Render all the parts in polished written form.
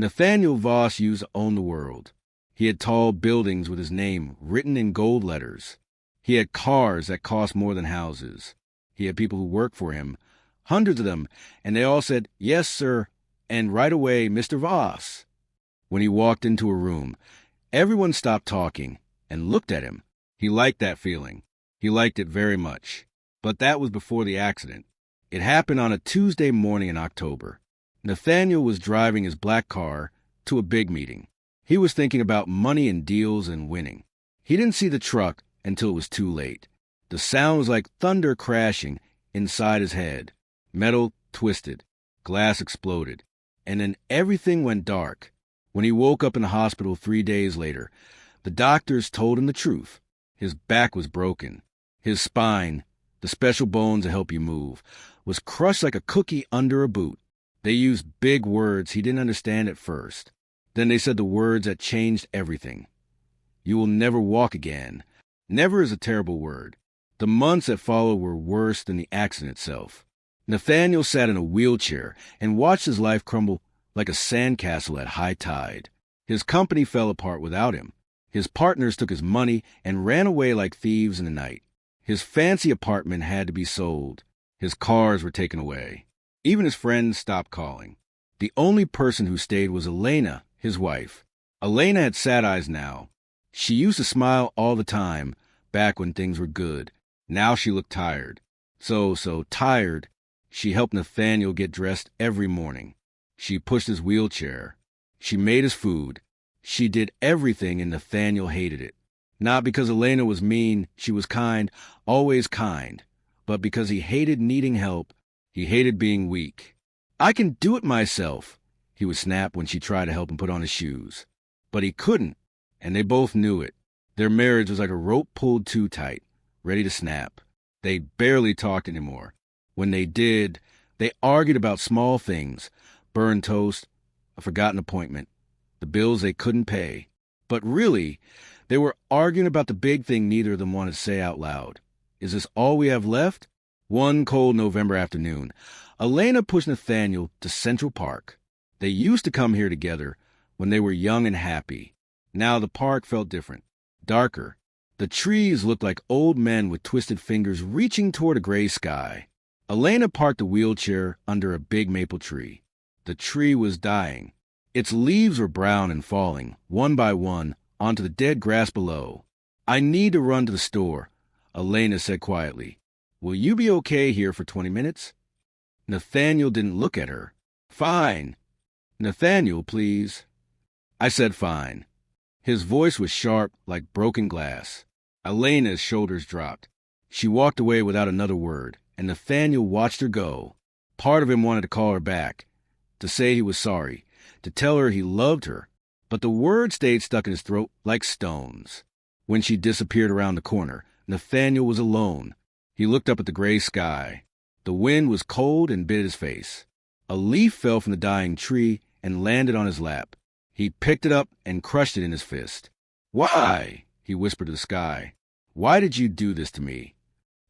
Nathaniel Voss used to own the world. He had tall buildings with his name written in gold letters. He had cars that cost more than houses. He had people who worked for him, hundreds of them, and they all said, "Yes, sir," and right away, "Mr. Voss." When he walked into a room, everyone stopped talking and looked at him. He liked that feeling. He liked it very much. But that was before the accident. It happened on a Tuesday morning in October. Nathaniel was driving his black car to a big meeting. He was thinking about money and deals and winning. He didn't see the truck until it was too late. The sound was like thunder crashing inside his head. Metal twisted. Glass exploded. And then everything went dark. When he woke up in the hospital 3 days later, the doctors told him the truth. His back was broken. His spine, the special bones that help you move, was crushed like a cookie under a boot. They used big words he didn't understand at first. Then they said the words that changed everything. "You will never walk again." Never is a terrible word. The months that followed were worse than the accident itself. Nathaniel sat in a wheelchair and watched his life crumble like a sandcastle at high tide. His company fell apart without him. His partners took his money and ran away like thieves in the night. His fancy apartment had to be sold. His cars were taken away. Even his friends stopped calling. The only person who stayed was Elena, his wife. Elena had sad eyes now. She used to smile all the time, back when things were good. Now she looked tired. So tired, she helped Nathaniel get dressed every morning. She pushed his wheelchair. She made his food. She did everything, and Nathaniel hated it. Not because Elena was mean, she was kind, always kind, but because he hated needing help. He hated being weak. "I can do it myself," he would snap when she tried to help him put on his shoes. But he couldn't, and they both knew it. Their marriage was like a rope pulled too tight, ready to snap. They barely talked anymore. When they did, they argued about small things: burned toast, a forgotten appointment, the bills they couldn't pay. But really, they were arguing about the big thing neither of them wanted to say out loud. Is this all we have left? One cold November afternoon, Elena pushed Nathaniel to Central Park. They used to come here together when they were young and happy. Now the park felt different, darker. The trees looked like old men with twisted fingers reaching toward a gray sky. Elena parked the wheelchair under a big maple tree. The tree was dying. Its leaves were brown and falling, one by one, onto the dead grass below. "I need to run to the store," Elena said quietly. "Will you be okay here for 20 minutes? Nathaniel didn't look at her. "Fine." "Nathaniel, please." I said fine. His voice was sharp like broken glass. Elena's shoulders dropped. She walked away without another word, and Nathaniel watched her go. Part of him wanted to call her back, to say he was sorry, to tell her he loved her, but the words stayed stuck in his throat like stones. When she disappeared around the corner, Nathaniel was alone. He looked up at the gray sky. The wind was cold and bit his face. A leaf fell from the dying tree and landed on his lap. He picked it up and crushed it in his fist. "Why?" he whispered to the sky. "Why did you do this to me?"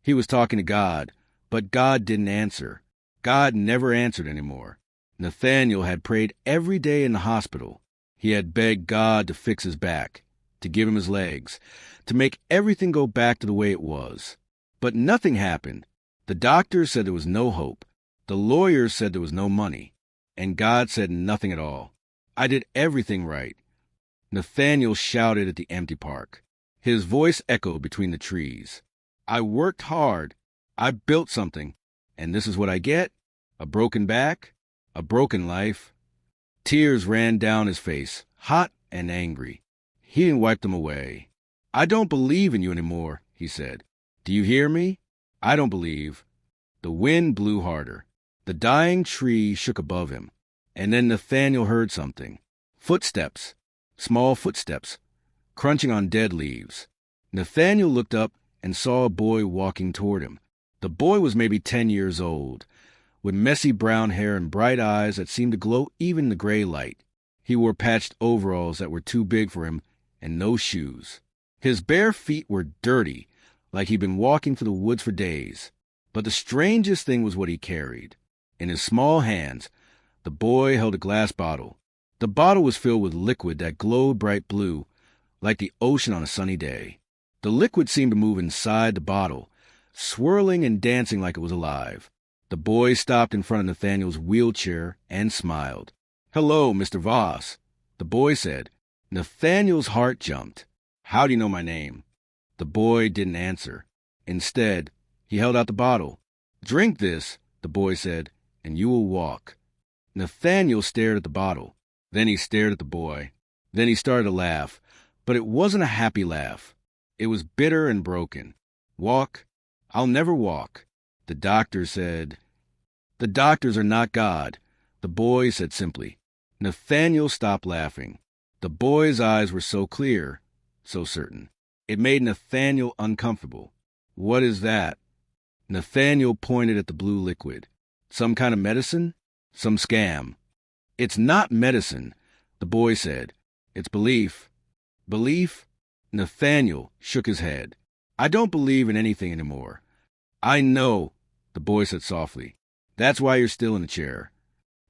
He was talking to God, but God didn't answer. God never answered anymore. Nathaniel had prayed every day in the hospital. He had begged God to fix his back, to give him his legs, to make everything go back to the way it was. But nothing happened. The doctors said there was no hope. The lawyers said there was no money. And God said nothing at all. I did everything right. Nathaniel shouted at the empty park. His voice echoed between the trees. "I worked hard. I built something. And this is what I get? A broken back? A broken life?" Tears ran down his face, hot and angry. He didn't wipe them away. "I don't believe in you anymore," he said. "Do you hear me? I don't believe." The wind blew harder. The dying tree shook above him. And then Nathaniel heard something. Footsteps. Small footsteps. Crunching on dead leaves. Nathaniel looked up and saw a boy walking toward him. The boy was maybe 10 years old, with messy brown hair and bright eyes that seemed to glow even in the gray light. He wore patched overalls that were too big for him and no shoes. His bare feet were dirty, like he'd been walking through the woods for days. But the strangest thing was what he carried. In his small hands, the boy held a glass bottle. The bottle was filled with liquid that glowed bright blue, like the ocean on a sunny day. The liquid seemed to move inside the bottle, swirling and dancing like it was alive. The boy stopped in front of Nathaniel's wheelchair and smiled. "Hello, Mr. Voss," the boy said. Nathaniel's heart jumped. "How do you know my name?" The boy didn't answer. Instead, he held out the bottle. "Drink this," the boy said, "and you will walk." Nathaniel stared at the bottle. Then he stared at the boy. Then he started to laugh, but it wasn't a happy laugh. It was bitter and broken. "Walk? I'll never walk." The doctor said. "The doctors are not God," the boy said simply. Nathaniel stopped laughing. The boy's eyes were so clear, so certain. It made Nathaniel uncomfortable. "What is that?" Nathaniel pointed at the blue liquid. "Some kind of medicine? Some scam?" "It's not medicine," the boy said. "It's belief." "Belief?" Nathaniel shook his head. "I don't believe in anything anymore." "I know," the boy said softly. "That's why you're still in the chair."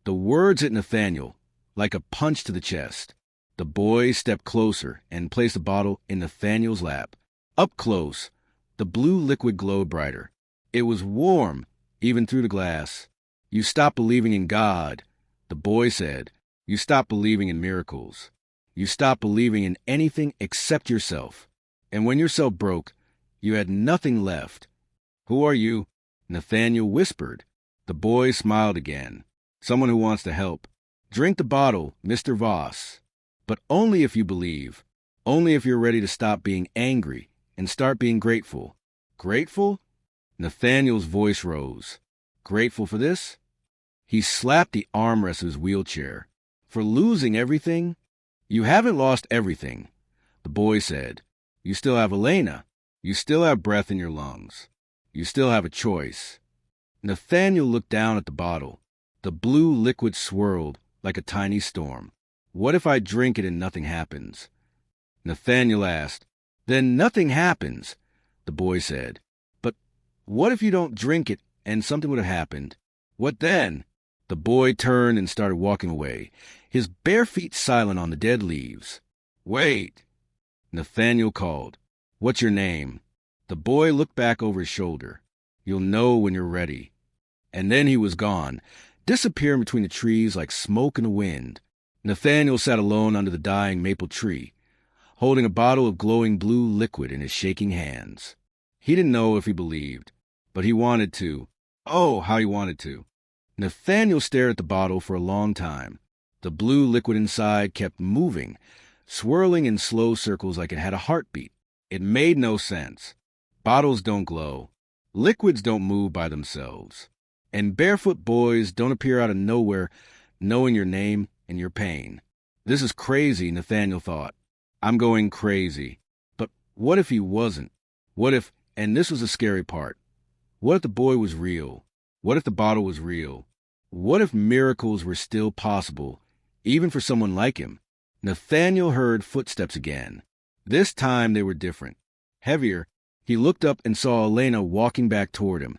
The words hit Nathaniel like a punch to the chest. The boy stepped closer and placed the bottle in Nathaniel's lap. Up close, the blue liquid glowed brighter. It was warm, even through the glass. "You stopped believing in God," the boy said. "You stopped believing in miracles. You stopped believing in anything except yourself. And when yourself broke, you had nothing left." "Who are you?" Nathaniel whispered. The boy smiled again. "Someone who wants to help. Drink the bottle, Mr. Voss. But only if you believe. Only if you're ready to stop being angry and start being grateful." "Grateful?" Nathaniel's voice rose. "Grateful for this?" He slapped the armrest of his wheelchair. "For losing everything?" "You haven't lost everything," the boy said. "You still have Elena. You still have breath in your lungs. You still have a choice." Nathaniel looked down at the bottle. The blue liquid swirled like a tiny storm. "What if I drink it and nothing happens?" Nathaniel asked. "Then nothing happens," the boy said. "But what if you don't drink it and something would have happened? What then?" The boy turned and started walking away, his bare feet silent on the dead leaves. "Wait!" Nathaniel called. "What's your name?" The boy looked back over his shoulder. "You'll know when you're ready." And then he was gone, disappearing between the trees like smoke in the wind. Nathaniel sat alone under the dying maple tree, holding a bottle of glowing blue liquid in his shaking hands. He didn't know if he believed, but he wanted to. Oh, how he wanted to. Nathaniel stared at the bottle for a long time. The blue liquid inside kept moving, swirling in slow circles like it had a heartbeat. It made no sense. Bottles don't glow. Liquids don't move by themselves. And barefoot boys don't appear out of nowhere knowing your name and your pain. This is crazy, Nathaniel thought. I'm going crazy. But what if he wasn't? What if, and this was the scary part, what if the boy was real? What if the bottle was real? What if miracles were still possible, even for someone like him? Nathaniel heard footsteps again. This time they were different. Heavier, he looked up and saw Elena walking back toward him,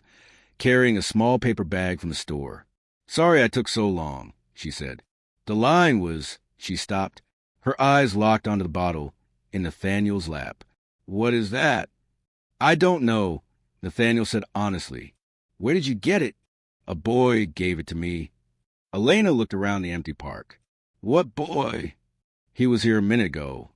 carrying a small paper bag from the store. "Sorry I took so long," she said. "The line was—" She stopped. Her eyes locked onto the bottle in Nathaniel's lap. "What is that?" "I don't know," Nathaniel said honestly. "Where did you get it?" "A boy gave it to me." Elena looked around the empty park. "What boy?" "He was here a minute ago."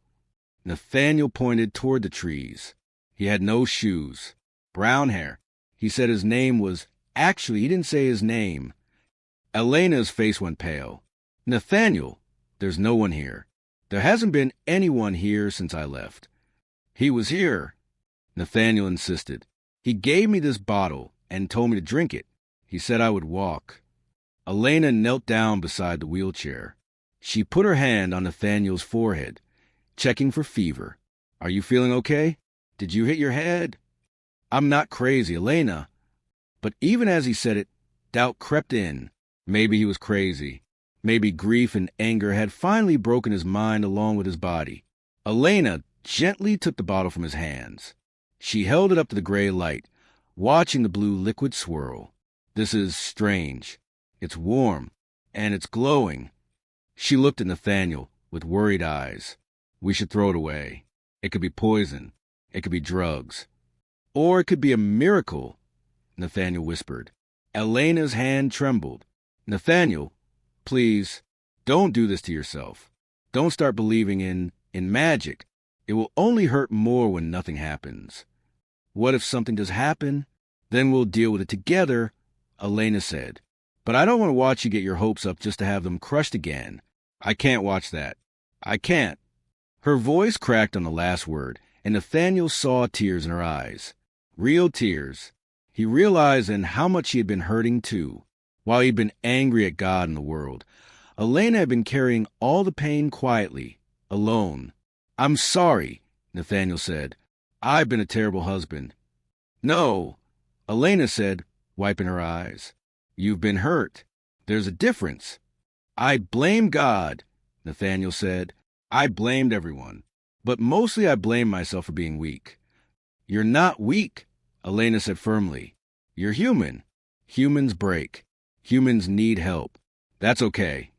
Nathaniel pointed toward the trees. He had no shoes. Brown hair. He said his name was... Actually, he didn't say his name. Elena's face went pale. "Nathaniel, there's no one here. There hasn't been anyone here since I left." "He was here," Nathaniel insisted. "He gave me this bottle and told me to drink it. He said I would walk." Elena knelt down beside the wheelchair. She put her hand on Nathaniel's forehead, checking for fever. "Are you feeling okay? Did you hit your head?" "I'm not crazy, Elena." But even as he said it, doubt crept in. Maybe he was crazy. Maybe grief and anger had finally broken his mind along with his body. Elena gently took the bottle from his hands. She held it up to the gray light, watching the blue liquid swirl. "This is strange. It's warm, and it's glowing." She looked at Nathaniel with worried eyes. We should throw it away. It could be poison. It could be drugs. Or it could be a miracle, Nathaniel whispered. Elena's hand trembled. Nathaniel, please, don't do this to yourself. Don't start believing in magic. It will only hurt more when nothing happens. What if something does happen? Then we'll deal with it together, Elena said. But I don't want to watch you get your hopes up just to have them crushed again. I can't watch that. I can't. Her voice cracked on the last word, and Nathaniel saw tears in her eyes. Real tears. He realized then how much he had been hurting too. While he'd been angry at God and the world, Elena had been carrying all the pain quietly, alone. I'm sorry, Nathaniel said. I've been a terrible husband. No, Elena said, wiping her eyes. You've been hurt. There's a difference. I blame God, Nathaniel said. I blamed everyone. But mostly I blame myself for being weak. You're not weak, Elena said firmly. You're human. Humans break. Humans need help. That's okay.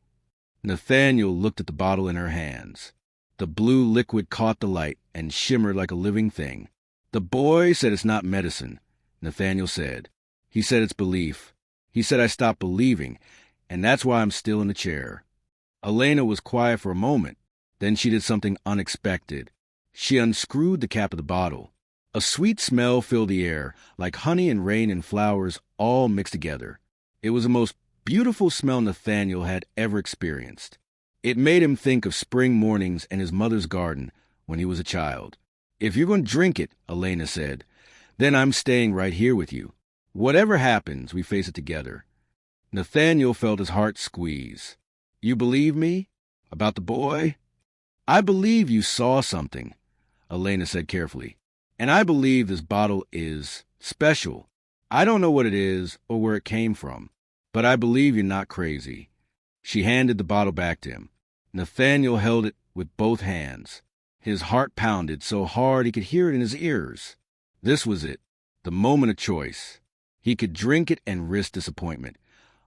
Nathaniel looked at the bottle in her hands. The blue liquid caught the light and shimmered like a living thing. The boy said it's not medicine, Nathaniel said. He said it's belief. He said I stopped believing, and that's why I'm still in the chair. Elena was quiet for a moment. Then she did something unexpected. She unscrewed the cap of the bottle. A sweet smell filled the air, like honey and rain and flowers all mixed together. It was the most beautiful smell Nathaniel had ever experienced. It made him think of spring mornings and his mother's garden when he was a child. If you're going to drink it, Elena said, then I'm staying right here with you. Whatever happens, we face it together. Nathaniel felt his heart squeeze. You believe me? About the boy? I believe you saw something, Elena said carefully. And I believe this bottle is special. I don't know what it is or where it came from, but I believe you're not crazy. She handed the bottle back to him. Nathaniel held it with both hands. His heart pounded so hard he could hear it in his ears. This was it, the moment of choice. He could drink it and risk disappointment,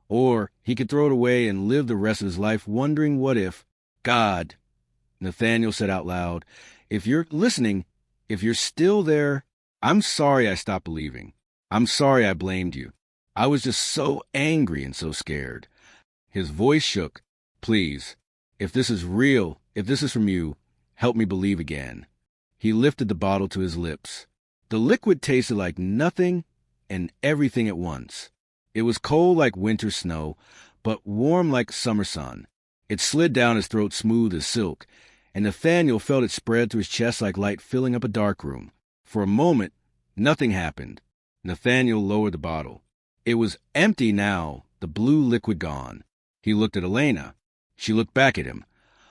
or he could throw it away and live the rest of his life wondering what if. God, Nathaniel said out loud, if you're listening, if you're still there, I'm sorry I stopped believing. I'm sorry I blamed you. I was just so angry and so scared. His voice shook. Please, if this is real, if this is from you, help me believe again. He lifted the bottle to his lips. The liquid tasted like nothing and everything at once. It was cold like winter snow, but warm like summer sun. It slid down his throat smooth as silk, and Nathaniel felt it spread to his chest like light filling up a dark room. For a moment, nothing happened. Nathaniel lowered the bottle. It was empty now, the blue liquid gone. He looked at Elena. She looked back at him.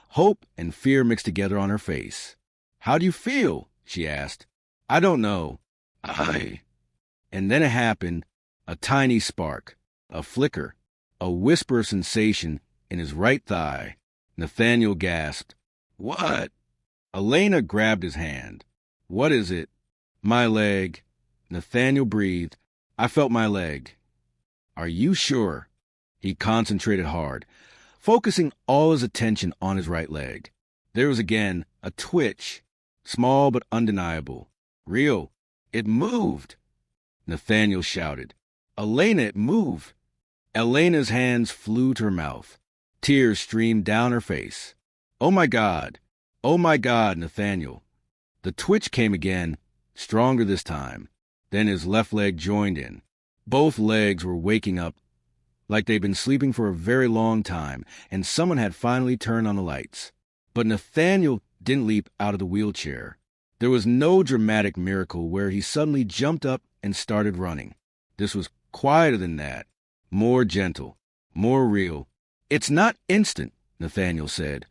Hope and fear mixed together on her face. How do you feel? She asked. I don't know. And then it happened, a tiny spark, a flicker, a whisper of sensation in his right thigh. Nathaniel gasped. What? Elena grabbed his hand. What is it? My leg. Nathaniel breathed. I felt my leg. Are you sure? He concentrated hard, focusing all his attention on his right leg. There was again a twitch, small but undeniable. Real. It moved. Nathaniel shouted. Elena, it moved. Elena's hands flew to her mouth. Tears streamed down her face. Oh my God, Nathaniel. The twitch came again, stronger this time. Then his left leg joined in. Both legs were waking up like they'd been sleeping for a very long time, and someone had finally turned on the lights. But Nathaniel didn't leap out of the wheelchair. There was no dramatic miracle where he suddenly jumped up and started running. This was quieter than that, more gentle, more real. It's not instant, Nathaniel said,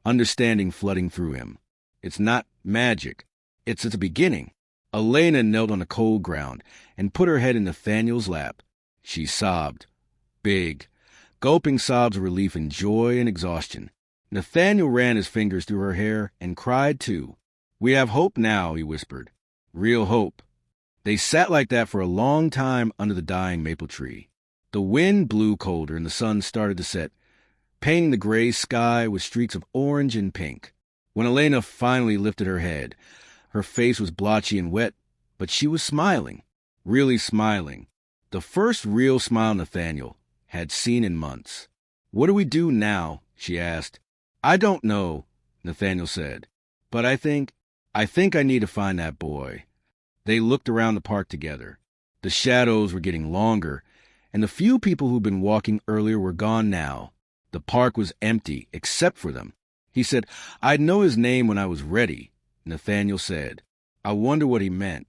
understanding flooding through him. It's not magic. It's at the beginning. Elena knelt on the cold ground and put her head in Nathaniel's lap. She sobbed. Big, gulping sobs of relief and joy and exhaustion. Nathaniel ran his fingers through her hair and cried too. We have hope now, he whispered. Real hope. They sat like that for a long time under the dying maple tree. The wind blew colder and the sun started to set. painting the gray sky with streaks of orange and pink. When Elena finally lifted her head, her face was blotchy and wet, but she was smiling, really smiling. The first real smile Nathaniel had seen in months. "What do we do now?" she asked. "I don't know," Nathaniel said, "but I think I need to find that boy." They looked around the park together. The shadows were getting longer, and the few people who'd been walking earlier were gone now. The park was empty, except for them. He said, "I'd know his name when I was ready," Nathaniel said. "I wonder what he meant."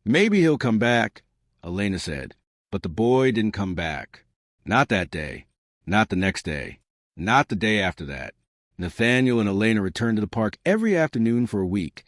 "Maybe he'll come back," Elena said. But the boy didn't come back. Not that day. Not the next day. Not the day after that. Nathaniel and Elena returned to the park every afternoon for a week,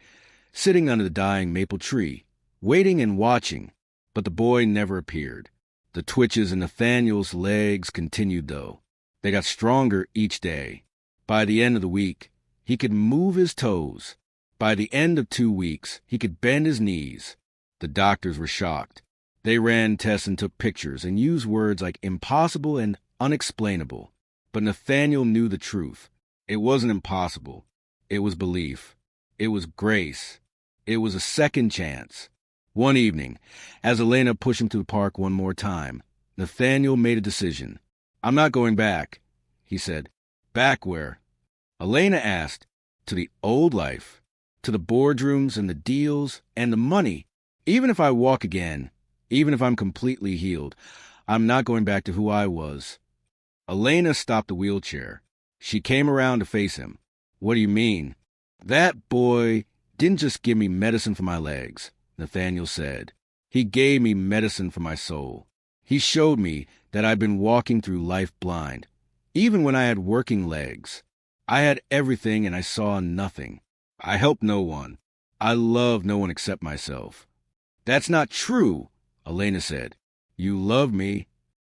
sitting under the dying maple tree, waiting and watching, but the boy never appeared. The twitches in Nathaniel's legs continued, though. They got stronger each day. By the end of the week, he could move his toes. By the end of 2 weeks, he could bend his knees. The doctors were shocked. They ran tests and took pictures and used words like impossible and unexplainable. But Nathaniel knew the truth. It wasn't impossible. It was belief. It was grace. It was a second chance. One evening, as Elena pushed him to the park one more time, Nathaniel made a decision. "I'm not going back," he said. "Back where?" Elena asked. "To the old life. To the boardrooms and the deals and the money. Even if I walk again, even if I'm completely healed, I'm not going back to who I was." Elena stopped the wheelchair. She came around to face him. "What do you mean?" "That boy didn't just give me medicine for my legs," Nathaniel said. "He gave me medicine for my soul. He showed me that I'd been walking through life blind, even when I had working legs. I had everything and I saw nothing. I helped no one. I loved no one except myself." "That's not true," Elena said. "You loved me."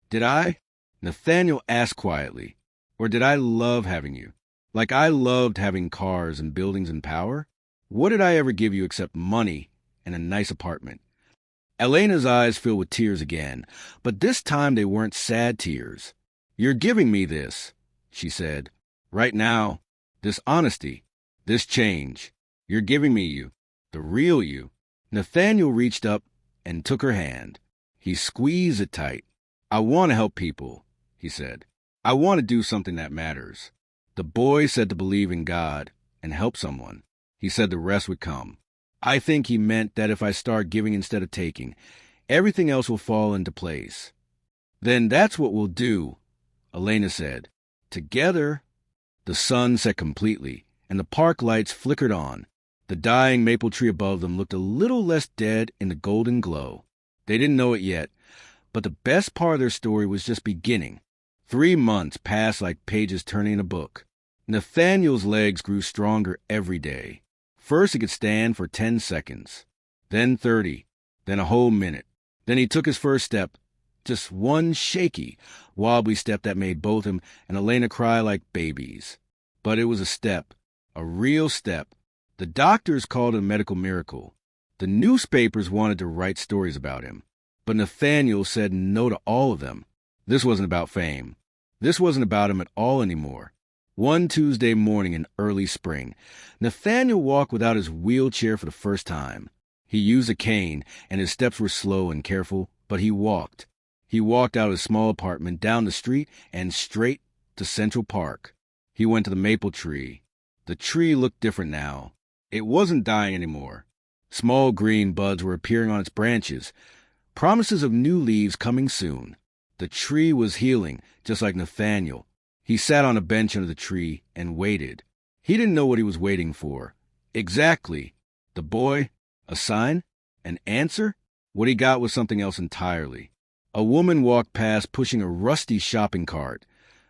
"Did I?" Nathaniel asked quietly. "Or did I love having you? Like I loved having cars and buildings and power? What did I ever give you except money and a nice apartment?" Elena's eyes filled with tears again, but this time they weren't sad tears. "You're giving me this," she said. "Right now, this honesty, this change. You're giving me you, the real you." Nathaniel reached up and took her hand. He squeezed it tight. "I want to help people," he said. "I want to do something that matters." The boy said to believe in God and help someone. He said the rest would come. "I think he meant that if I start giving instead of taking, everything else will fall into place." "Then that's what we'll do," Elena said. "Together." The sun set completely, and the park lights flickered on. The dying maple tree above them looked a little less dead in the golden glow. They didn't know it yet, but the best part of their story was just beginning. 3 months passed like pages turning in a book. Nathaniel's legs grew stronger every day. First he could stand for 10 seconds, then 30, then a whole minute. Then he took his first step, just one shaky, wobbly step that made both him and Elena cry like babies. But it was a step, a real step. The doctors called it a medical miracle. The newspapers wanted to write stories about him. But Nathaniel said no to all of them. This wasn't about fame. This wasn't about him at all anymore. One Tuesday morning in early spring, Nathaniel walked without his wheelchair for the first time. He used a cane, and his steps were slow and careful, but he walked. He walked out of his small apartment, down the street, and straight to Central Park. He went to the maple tree. The tree looked different now. It wasn't dying anymore. Small green buds were appearing on its branches, promises of new leaves coming soon. The tree was healing, just like Nathaniel. He sat on a bench under the tree and waited. He didn't know what he was waiting for. Exactly. The boy? A sign? An answer? What he got was something else entirely. A woman walked past pushing a rusty shopping cart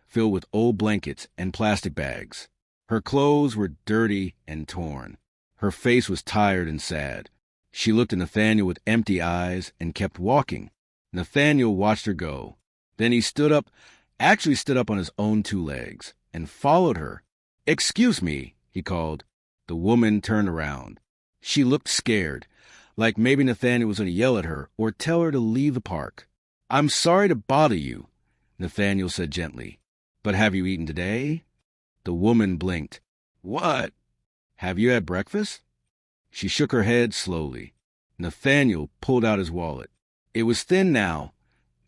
filled with old blankets and plastic bags. Her clothes were dirty and torn. Her face was tired and sad. She looked at Nathaniel with empty eyes and kept walking. Nathaniel watched her go. Then he stood up on his own 2 legs, and followed her. "Excuse me," he called. The woman turned around. She looked scared, like maybe Nathaniel was going to yell at her or tell her to leave the park. "I'm sorry to bother you," Nathaniel said gently, But have you eaten today? The woman blinked. What? Have you had breakfast? She shook her head slowly. Nathaniel pulled out his wallet. It was thin now,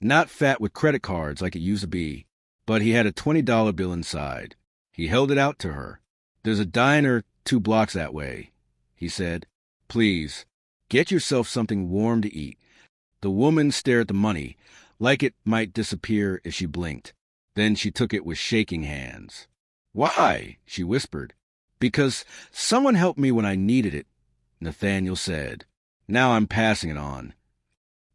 not fat with credit cards like it used to be, but he had a $20 bill inside. He held it out to her. There's a diner 2 blocks that way, he said. Please, get yourself something warm to eat. The woman stared at the money, like it might disappear if she blinked. Then she took it with shaking hands. Why? She whispered. Because someone helped me when I needed it, Nathaniel said. Now I'm passing it on.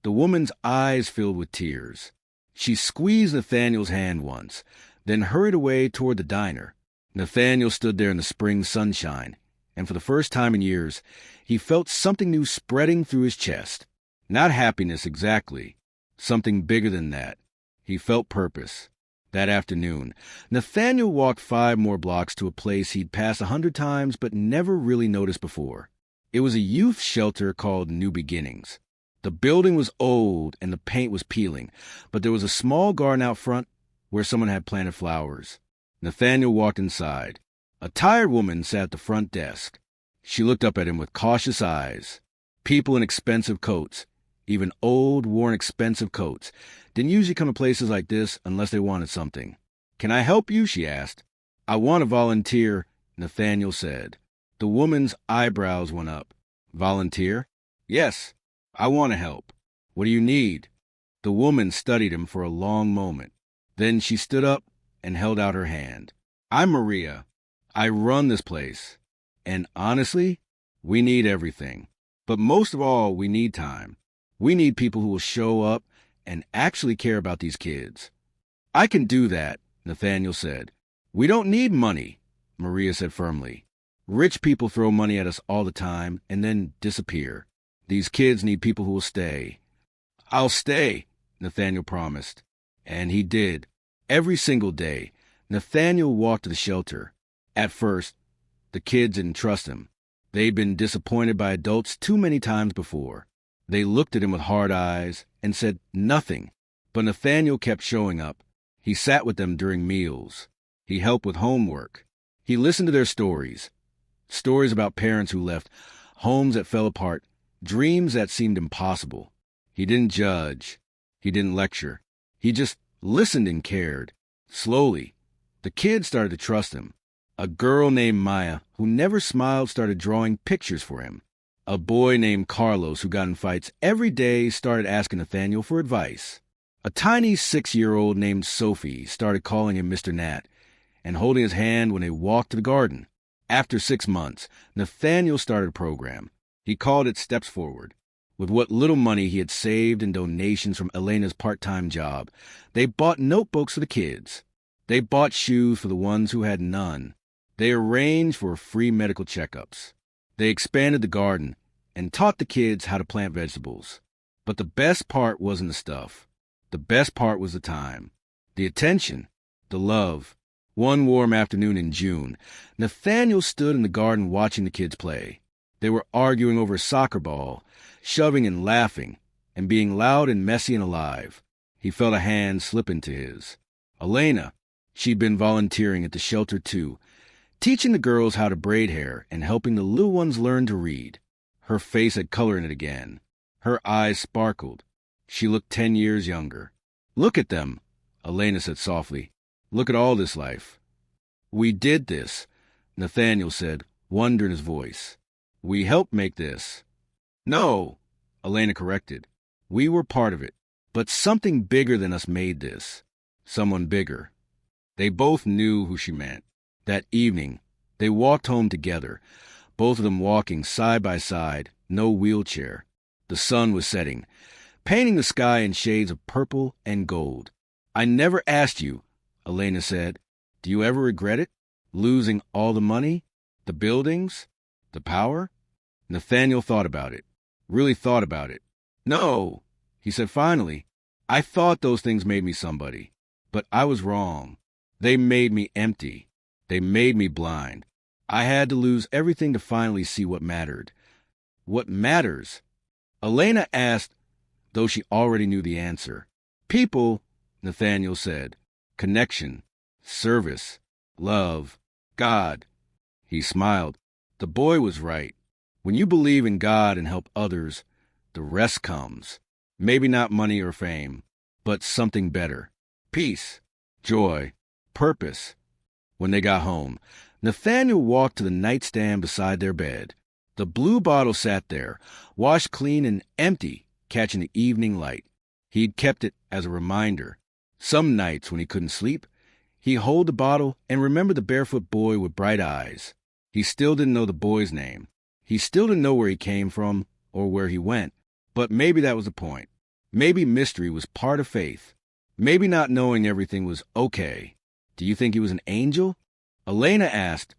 The woman's eyes filled with tears. She squeezed Nathaniel's hand once, then hurried away toward the diner. Nathaniel stood there in the spring sunshine, and for the first time in years, he felt something new spreading through his chest. Not happiness exactly, something bigger than that. He felt purpose. That afternoon, Nathaniel walked 5 more blocks to a place he'd passed 100 times but never really noticed before. It was a youth shelter called New Beginnings. The building was old and the paint was peeling, but there was a small garden out front where someone had planted flowers. Nathaniel walked inside. A tired woman sat at the front desk. She looked up at him with cautious eyes. People in expensive coats, even old, worn, expensive coats, didn't usually come to places like this unless they wanted something. Can I help you? She asked. I want to volunteer, Nathaniel said. The woman's eyebrows went up. Volunteer? Yes, I want to help. What do you need? The woman studied him for a long moment. Then she stood up and held out her hand. I'm Maria. I run this place. And honestly, we need everything. But most of all, we need time. We need people who will show up and actually care about these kids. I can do that, Nathaniel said. We don't need money, Maria said firmly. Rich people throw money at us all the time and then disappear. These kids need people who will stay. I'll stay, Nathaniel promised. And he did. Every single day, Nathaniel walked to the shelter. At first, the kids didn't trust him. They'd been disappointed by adults too many times before. They looked at him with hard eyes and said nothing. But Nathaniel kept showing up. He sat with them during meals. He helped with homework. He listened to their stories. Stories about parents who left, homes that fell apart, dreams that seemed impossible. He didn't judge. He didn't lecture. He just listened and cared. Slowly, the kids started to trust him. A girl named Maya, who never smiled, started drawing pictures for him. A boy named Carlos, who got in fights every day, started asking Nathaniel for advice. A tiny 6-year-old named Sophie started calling him Mr. Nat and holding his hand when they walked to the garden. After 6 months, Nathaniel started a program. He called it Steps Forward. With what little money he had saved and donations from Elena's part-time job, they bought notebooks for the kids. They bought shoes for the ones who had none. They arranged for free medical checkups. They expanded the garden and taught the kids how to plant vegetables. But the best part wasn't the stuff. The best part was the time, the attention, the love. One warm afternoon in June, Nathaniel stood in the garden watching the kids play. They were arguing over a soccer ball, shoving and laughing, and being loud and messy and alive. He felt a hand slip into his. Elena, she'd been volunteering at the shelter too, teaching the girls how to braid hair and helping the little ones learn to read. Her face had color in it again. Her eyes sparkled. She looked 10 years younger. Look at them, Elena said softly. Look at all this life. We did this, Nathaniel said, wonder in his voice. We helped make this. No, Elena corrected. We were part of it, but something bigger than us made this. Someone bigger. They both knew who she meant. That evening, they walked home together, both of them walking side by side, no wheelchair. The sun was setting, painting the sky in shades of purple and gold. I never asked you, Elena said. Do you ever regret it? Losing all the money? The buildings? The power? Nathaniel thought about it. Really thought about it. No, he said finally. I thought those things made me somebody. But I was wrong. They made me empty. They made me blind. I had to lose everything to finally see what mattered. What matters? Elena asked, though she already knew the answer. People, Nathaniel said. Connection. service, love, God. He smiled. The boy was right. When you believe in God and help others, the rest comes. Maybe not money or fame, but something better. Peace, joy, purpose. When they got home, Nathaniel walked to the nightstand beside their bed. The blue bottle sat there, washed clean and empty, catching the evening light. He'd kept it as a reminder. Some nights when he couldn't sleep, he'd hold the bottle and remember the barefoot boy with bright eyes. He still didn't know the boy's name. He still didn't know where he came from or where he went. But maybe that was the point. Maybe mystery was part of faith. Maybe not knowing everything was okay. Do you think he was an angel? Elena asked,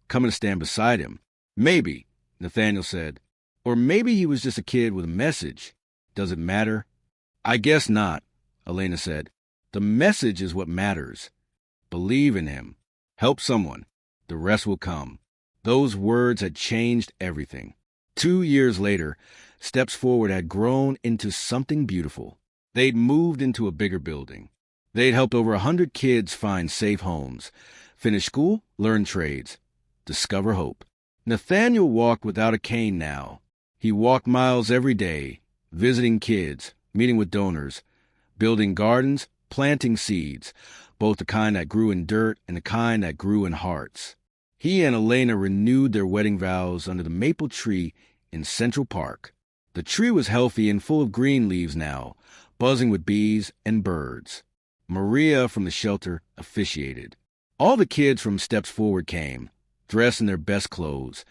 coming to stand beside him. Maybe, Nathaniel said. Or maybe he was just a kid with a message. Does it matter? I guess not, Elena said. The message is what matters. Believe in him. Help someone. The rest will come. Those words had changed everything. 2 years later, Steps Forward had grown into something beautiful. They'd moved into a bigger building. They'd helped over 100 kids find safe homes, finish school, learn trades, discover hope. Nathaniel walked without a cane now. He walked miles every day, visiting kids, meeting with donors, building gardens, planting seeds, both the kind that grew in dirt and the kind that grew in hearts. He and Elena renewed their wedding vows under the maple tree in Central Park. The tree was healthy and full of green leaves now, buzzing with bees and birds. Maria from the shelter officiated. All the kids from Steps Forward came, dressed in their best clothes,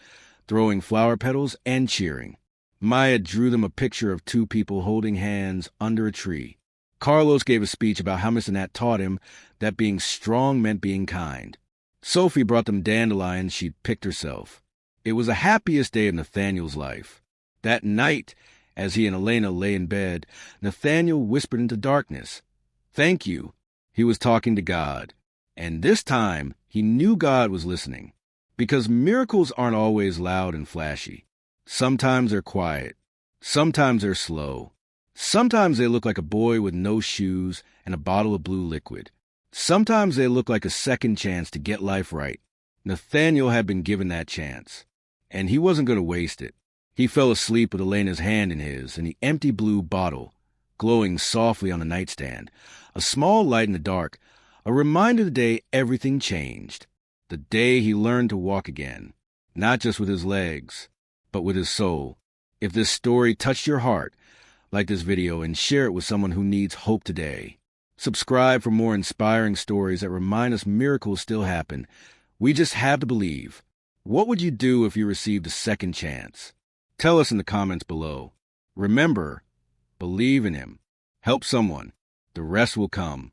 throwing flower petals and cheering. Maya drew them a picture of two people holding hands under a tree. Carlos gave a speech about how Mr. Nat taught him that being strong meant being kind. Sophie brought them dandelions she'd picked herself. It was the happiest day of Nathaniel's life. That night, as he and Elena lay in bed, Nathaniel whispered into darkness, "Thank you." He was talking to God. And this time, he knew God was listening. Because miracles aren't always loud and flashy. Sometimes they're quiet. Sometimes they're slow. Sometimes they look like a boy with no shoes and a bottle of blue liquid. Sometimes they look like a second chance to get life right. Nathaniel had been given that chance, and he wasn't going to waste it. He fell asleep with Elena's hand in his and the empty blue bottle, glowing softly on the nightstand, a small light in the dark, a reminder of the day everything changed, the day he learned to walk again, not just with his legs, but with his soul. If this story touched your heart, like this video and share it with someone who needs hope today. Subscribe for more inspiring stories that remind us miracles still happen. We just have to believe. What would you do if you received a second chance? Tell us in the comments below. Remember, believe in him. Help someone. The rest will come.